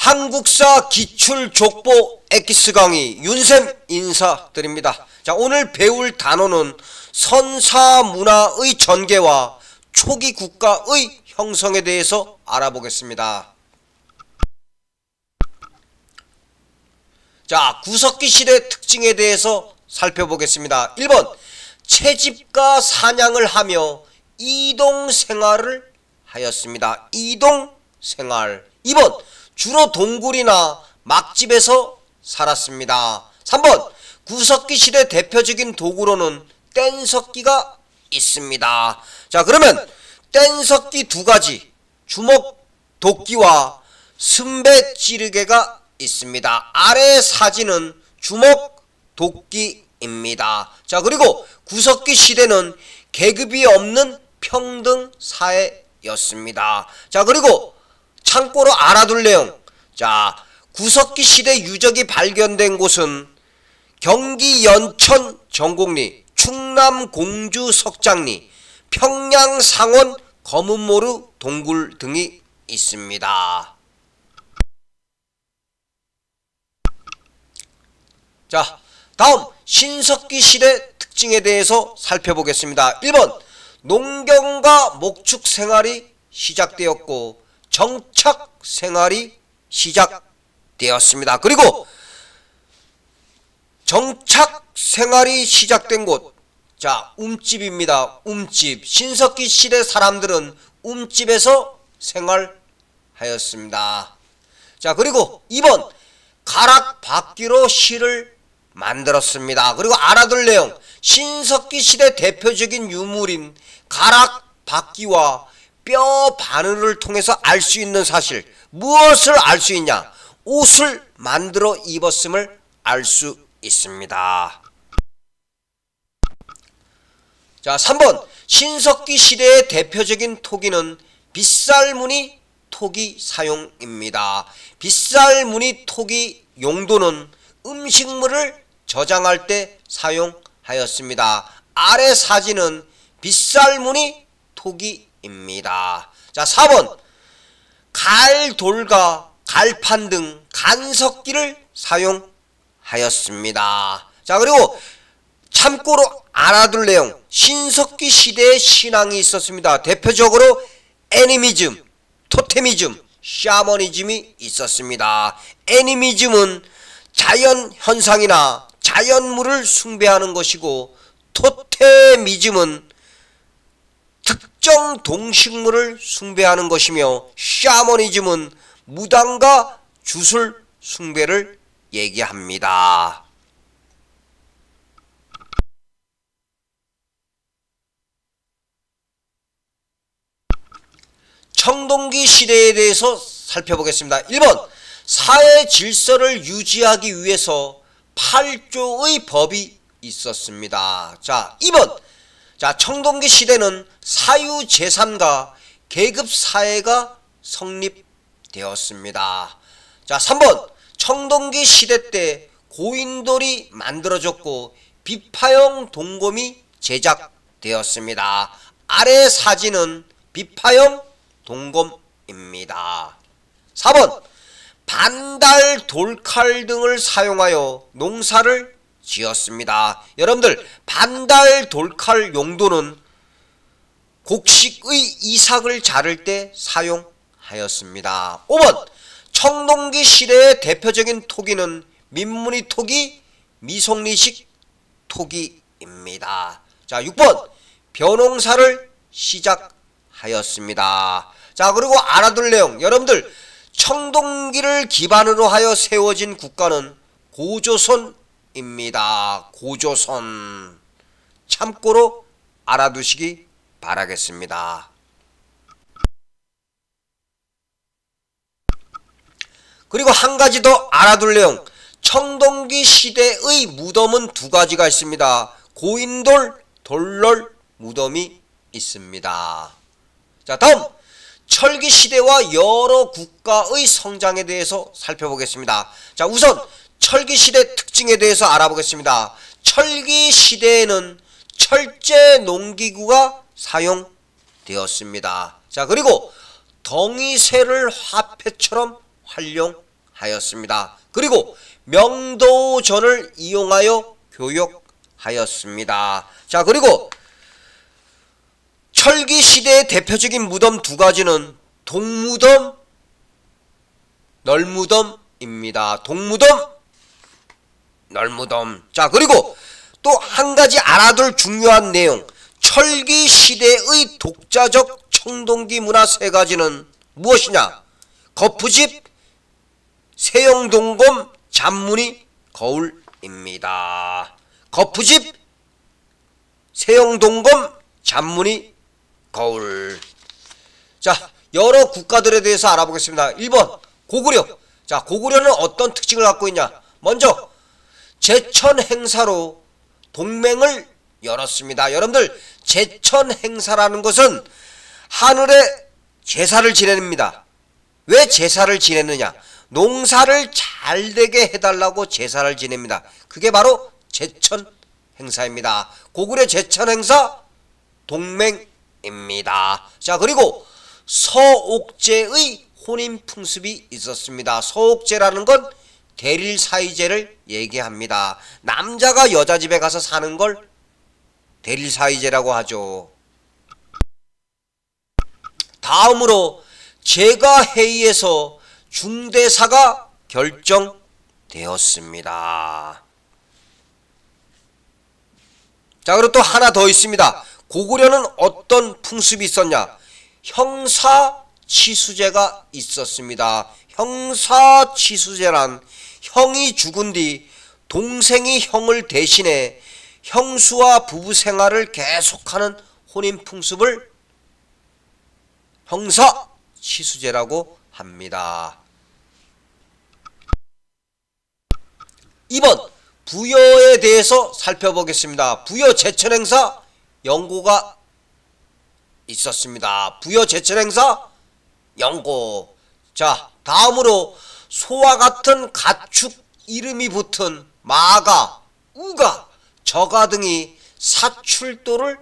한국사 기출족보 엑기스 강의 윤쌤 인사드립니다. 자, 오늘 배울 단어는 선사문화의 전개와 초기 국가의 형성에 대해서 알아보겠습니다. 자, 구석기 시대 특징에 대해서 살펴보겠습니다. 1번, 채집과 사냥을 하며 이동생활을 하였습니다. 이동생활. 2번, 주로 동굴이나 막집에서 살았습니다. 3번, 구석기 시대 대표적인 도구로는 뗀석기가 있습니다. 자, 그러면 뗀석기 두 가지, 주먹 도끼와 승배 찌르개가 있습니다. 아래 사진은 주먹 도끼입니다. 자, 그리고 구석기 시대는 계급이 없는 평등 사회였습니다. 자, 그리고 참고로 알아둘 내용. 자, 구석기 시대 유적이 발견된 곳은 경기 연천 정곡리, 충남 공주 석장리, 평양 상원 검은모루 동굴 등이 있습니다. 자, 다음 신석기 시대 특징에 대해서 살펴보겠습니다. 1번, 농경과 목축 생활이 시작되었고 정착 생활이 시작되었습니다. 그리고 정착 생활이 시작된 곳, 자, 움집입니다. 움집. 신석기 시대 사람들은 움집에서 생활하였습니다. 자, 그리고 2번, 가락바퀴로 실을 만들었습니다. 그리고 알아둘 내용. 신석기 시대 대표적인 유물인 가락바퀴와 뼈 바늘을 통해서 알 수 있는 사실. 무엇을 알 수 있냐? 옷을 만들어 입었음을 알 수 있습니다. 자, 3번, 신석기 시대의 대표적인 토기는 빗살무늬 토기 사용입니다. 빗살무늬 토기 용도는 음식물을 저장할 때 사용하였습니다. 아래 사진은 빗살무늬 토기입니다. 자, 4번, 갈돌과 갈판 등 간석기를 사용하였습니다. 자, 그리고 참고로 알아둘 내용. 신석기 시대에 신앙이 있었습니다. 대표적으로 애니미즘, 토테미즘, 샤머니즘이 있었습니다. 애니미즘은 자연 현상이나 자연물을 숭배하는 것이고, 토테미즘은 특정 동식물을 숭배하는 것이며, 샤머니즘은 무당과 주술 숭배를 얘기합니다. 청동기 시대에 대해서 살펴보겠습니다. 1번, 사회 질서를 유지하기 위해서 8조의 법이 있었습니다. 자, 2번, 자, 청동기 시대는 사유재산과 계급사회가 성립되었습니다. 자, 3번, 청동기 시대 때 고인돌이 만들어졌고 비파형 동검이 제작되었습니다. 아래 사진은 비파형 동검입니다. 4번, 반달 돌칼 등을 사용하여 농사를 지었습니다. 여러분들, 반달 돌칼 용도는 곡식의 이삭을 자를 때 사용하였습니다. 5번, 청동기 시대의 대표적인 토기는 민무늬 토기, 미송리식 토기입니다. 자, 6번, 벼농사를 시작하였습니다. 자, 그리고 알아둘 내용. 여러분들, 청동기를 기반으로 하여 세워진 국가는 고조선입니다. 고조선. 참고로 알아두시기 바라겠습니다. 그리고 한 가지 더 알아둘 내용. 청동기 시대의 무덤은 두 가지가 있습니다. 고인돌, 돌롤 무덤이 있습니다. 자, 다음 철기 시대와 여러 국가의 성장에 대해서 살펴보겠습니다. 자, 우선 철기 시대 특징에 대해서 알아보겠습니다. 철기 시대에는 철제 농기구가 사용되었습니다. 자, 그리고 덩이쇠를 화폐처럼 활용하였습니다. 하였습니다. 그리고 명도전을 이용하여 교역하였습니다. 자, 그리고 철기 시대의 대표적인 무덤 두 가지는 동무덤, 널무덤입니다. 동무덤, 널무덤. 자, 그리고 또 한 가지 알아둘 중요한 내용, 철기 시대의 독자적 청동기 문화 세 가지는 무엇이냐? 거푸집, 세영동검, 잔무늬, 거울입니다. 거푸집, 세영동검, 잔무늬, 거울. 자, 여러 국가들에 대해서 알아보겠습니다. 1번 고구려. 자, 고구려는 어떤 특징을 갖고 있냐? 먼저 제천 행사로 동맹을 열었습니다. 여러분들, 제천 행사라는 것은 하늘에 제사를 지냅니다. 왜 제사를 지냈느냐? 농사를 잘 되게 해달라고 제사를 지냅니다. 그게 바로 제천 행사입니다. 고구려 제천 행사 동맹입니다. 자, 그리고 서옥제의 혼인 풍습이 있었습니다. 서옥제라는 건 대릴 사이제를 얘기합니다. 남자가 여자 집에 가서 사는 걸 대릴 사이제라고 하죠. 다음으로 제가회의에서 중대사가 결정되었습니다. 자, 그리고 또 하나 더 있습니다. 고구려는 어떤 풍습이 있었냐? 형사치수제가 있었습니다. 형사치수제란 형이 죽은 뒤 동생이 형을 대신해 형수와 부부 생활을 계속하는 혼인 풍습을 형사치수제라고 합니다. 2번 부여에 대해서 살펴보겠습니다. 부여 제천행사 연고가 있었습니다. 부여 제천행사 연고. 자, 다음으로 소와 같은 가축 이름이 붙은 마가, 우가, 저가 등이 사출도를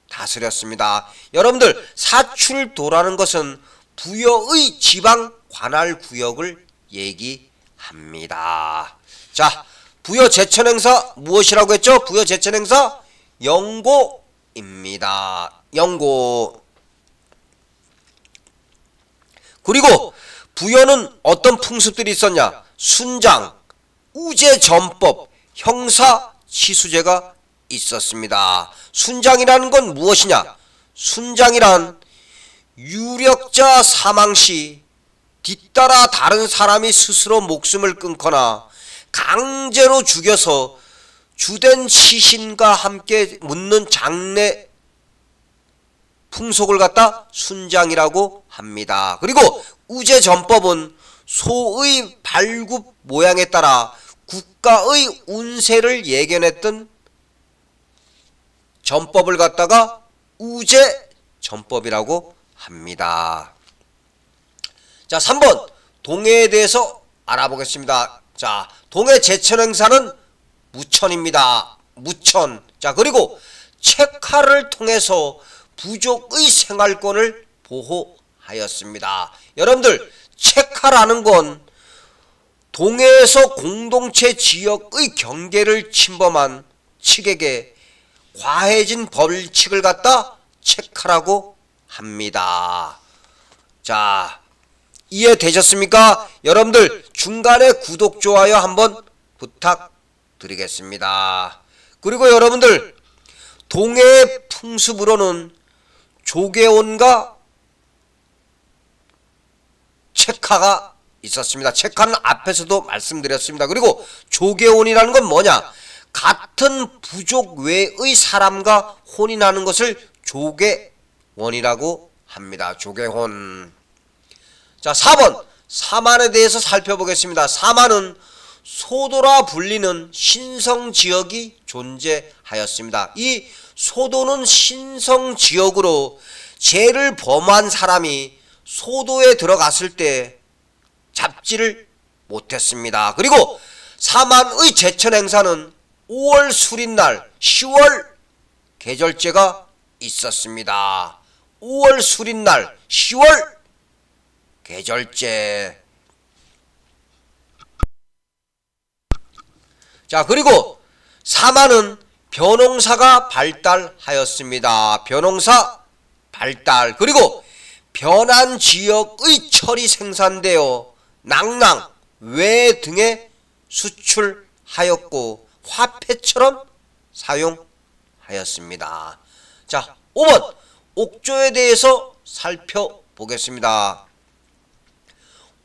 다스렸습니다. 여러분들, 사출도라는 것은 부여의 지방 관할 구역을 얘기합니다. 자, 부여 제천행사 무엇이라고 했죠? 부여 제천행사 영고입니다. 영고. 그리고 부여는 어떤 풍습들이 있었냐? 순장, 우제전법, 형사치수제가 있었습니다. 순장이라는 건 무엇이냐? 순장이란 유력자 사망시 뒤따라 다른 사람이 스스로 목숨을 끊거나 강제로 죽여서 주된 시신과 함께 묻는 장례 풍속을 갖다 순장이라고 합니다. 그리고 우제전법은 소의 발굽 모양에 따라 국가의 운세를 예견했던 전법을 갖다가 우제전법이라고 합니다. 자, 3번 동해에 대해서 알아보겠습니다. 자, 동해 제천행사는 무천입니다. 무천. 자, 그리고 책하를 통해서 부족의 생활권을 보호하였습니다. 여러분들, 책하라는 건 동해에서 공동체 지역의 경계를 침범한 측에게 과해진 벌칙을 갖다 책하라고 합니다. 자, 이해되셨습니까? 여러분들, 중간에 구독, 좋아요 한번 부탁드리겠습니다. 그리고 여러분들, 동해 풍습으로는 조계온과 책하가 있었습니다. 책하는 앞에서도 말씀드렸습니다. 그리고 조계혼이라는 건 뭐냐? 같은 부족 외의 사람과 혼인하는 것을 조계원이라고 합니다. 조계혼. 자, 4번 사만에 대해서 살펴보겠습니다. 사만은 소도라 불리는 신성지역이 존재하였습니다. 이 소도는 신성지역으로 죄를 범한 사람이 소도에 들어갔을 때 잡지를 못했습니다. 그리고 사만의 제천행사는 5월 수린날 10월 계절제가 있었습니다. 5월 수린날 10월 계절제. 자, 그리고 4만은 벼농사가 발달하였습니다. 벼농사 발달. 그리고 변한 지역의 철이 생산되어 낭랑, 외 등에 수출하였고 화폐처럼 사용하였습니다. 자, 5번 옥조에 대해서 살펴보겠습니다.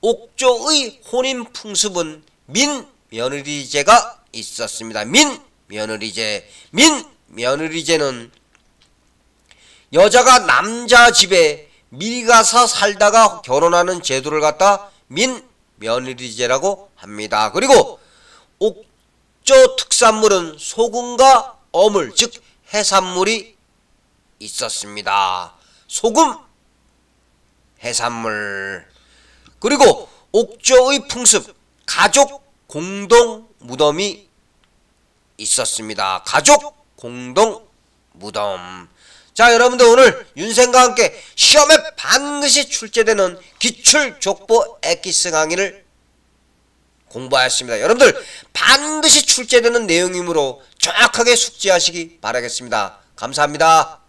옥조의 혼인 풍습은 민며느리제가 있었습니다. 민며느리제는 여자가 남자 집에 미리 가서 살다가 결혼하는 제도를 갖다 민며느리제라고 합니다. 그리고 옥조 특산물은 소금과 어물, 즉 해산물이 있었습니다. 소금, 해산물. 그리고 옥조의 풍습, 가족 공동 무덤이 있었습니다. 가족 공동 무덤. 자, 여러분들 오늘 윤생과 함께 시험에 반드시 출제되는 기출족보 엑기스 강의를 공부하였습니다. 여러분들 반드시 출제되는 내용이므로 정확하게 숙지하시기 바라겠습니다. 감사합니다.